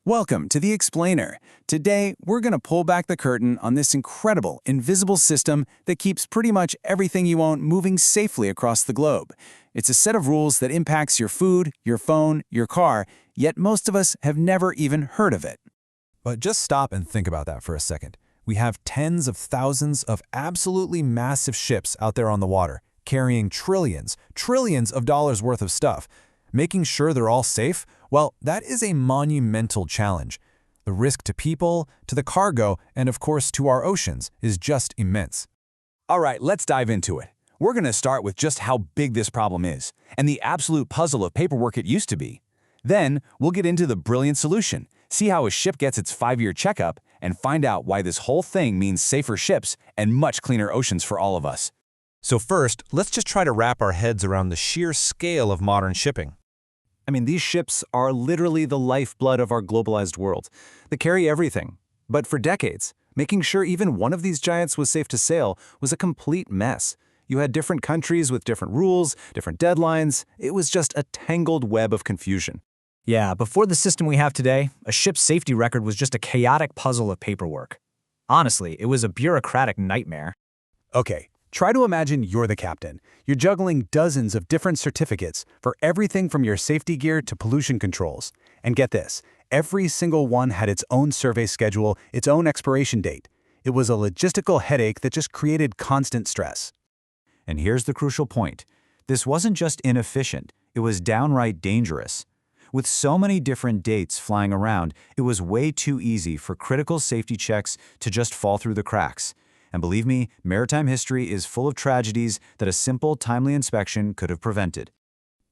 Welcome to The Explainer. Today, we're going to pull back the curtain on this incredible, invisible system that keeps pretty much everything you own moving safely across the globe. It's a set of rules that impacts your food, your phone, your car, yet most of us have never even heard of it. But just stop and think about that for a second. We have tens of thousands of absolutely massive ships out there on the water, carrying trillions of dollars worth of stuff. Making sure they're all safe, well, that is a monumental challenge. The risk to people, to the cargo, and of course to our oceans is just immense. All right, let's dive into it. We're going to start with just how big this problem is, and the absolute puzzle of paperwork it used to be. Then, we'll get into the brilliant solution, see how a ship gets its 5-year checkup, and find out why this whole thing means safer ships and much cleaner oceans for all of us. So first, let's just try to wrap our heads around the sheer scale of modern shipping. I mean, these ships are literally the lifeblood of our globalized world. They carry everything. But for decades, making sure even one of these giants was safe to sail was a complete mess. You had different countries with different rules, different deadlines. It was just a tangled web of confusion. Yeah, before the system we have today, a ship's safety record was just a chaotic puzzle of paperwork. Honestly, it was a bureaucratic nightmare. Okay, try to imagine you're the captain. You're juggling dozens of different certificates for everything from your safety gear to pollution controls. And get this, every single one had its own survey schedule, its own expiration date. It was a logistical headache that just created constant stress. And here's the crucial point. This wasn't just inefficient, it was downright dangerous. With so many different dates flying around, it was way too easy for critical safety checks to just fall through the cracks. And believe me, maritime history is full of tragedies that a simple, timely inspection could have prevented.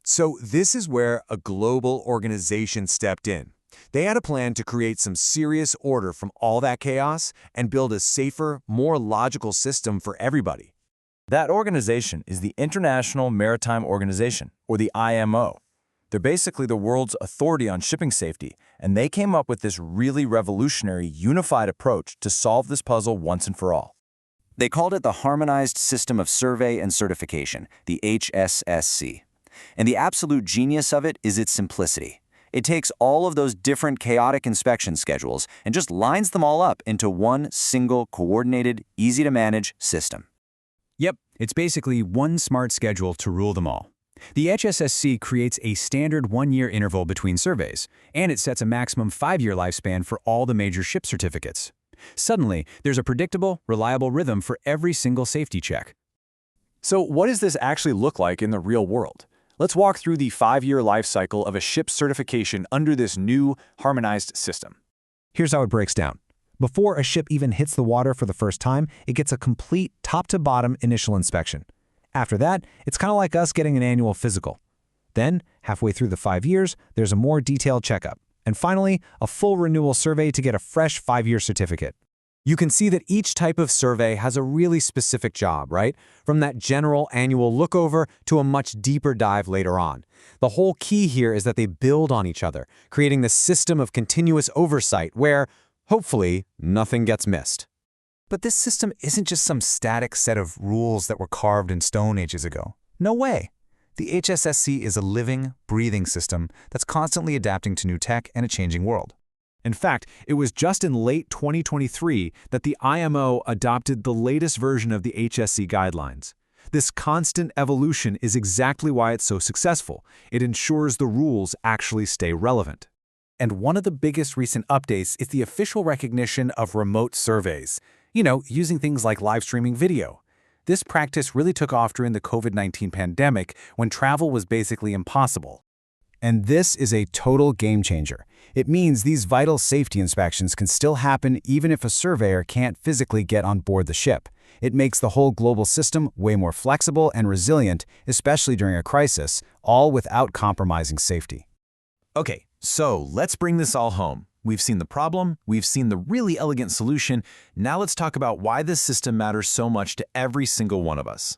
So this is where a global organization stepped in. They had a plan to create some serious order from all that chaos and build a safer, more logical system for everybody. That organization is the International Maritime Organization, or the IMO. They're basically the world's authority on shipping safety, and they came up with this really revolutionary, unified approach to solve this puzzle once and for all. They called it the Harmonized System of Survey and Certification, the HSSC. And the absolute genius of it is its simplicity. It takes all of those different chaotic inspection schedules and just lines them all up into one single, coordinated, easy-to-manage system. Yep, it's basically one smart schedule to rule them all. The HSSC creates a standard 1-year interval between surveys, and it sets a maximum 5-year lifespan for all the major ship certificates. Suddenly, there's a predictable, reliable rhythm for every single safety check. So what does this actually look like in the real world? Let's walk through the 5-year life cycle of a ship's certification under this new harmonized system. Here's how it breaks down. Before a ship even hits the water for the first time, it gets a complete top-to-bottom initial inspection. After that, it's kind of like us getting an annual physical. Then, halfway through the 5 years, there's a more detailed checkup. And finally, a full renewal survey to get a fresh 5-year certificate. You can see that each type of survey has a really specific job, right? From that general annual lookover to a much deeper dive later on. The whole key here is that they build on each other, creating this system of continuous oversight where, hopefully, nothing gets missed. But this system isn't just some static set of rules that were carved in stone ages ago. No way. The HSSC is a living, breathing system that's constantly adapting to new tech and a changing world. In fact, it was just in late 2023 that the IMO adopted the latest version of the HSC guidelines. This constant evolution is exactly why it's so successful. It ensures the rules actually stay relevant. And one of the biggest recent updates is the official recognition of remote surveys. Using things like live streaming video. This practice really took off during the COVID-19 pandemic when travel was basically impossible. And this is a total game changer. It means these vital safety inspections can still happen even if a surveyor can't physically get on board the ship. It makes the whole global system way more flexible and resilient, especially during a crisis, all without compromising safety. Okay, so let's bring this all home. We've seen the problem, we've seen the really elegant solution. Now let's talk about why this system matters so much to every single one of us.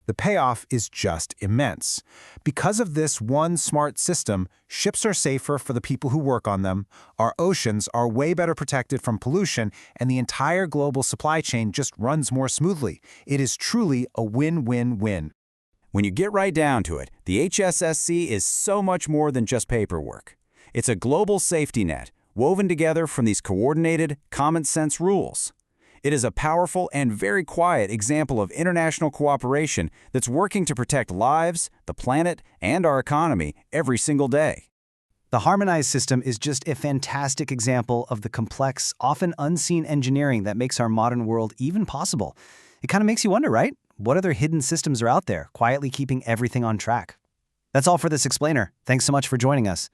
The payoff is just immense. Because of this one smart system, ships are safer for the people who work on them, our oceans are way better protected from pollution, and the entire global supply chain just runs more smoothly. It is truly a win-win-win. When you get right down to it, the HSSC is so much more than just paperwork. It's a global safety net, woven together from these coordinated, common-sense rules. It is a powerful and very quiet example of international cooperation that's working to protect lives, the planet, and our economy every single day. The Harmonized system is just a fantastic example of the complex, often unseen engineering that makes our modern world even possible. It kind of makes you wonder, right? What other hidden systems are out there, quietly keeping everything on track? That's all for this explainer. Thanks so much for joining us.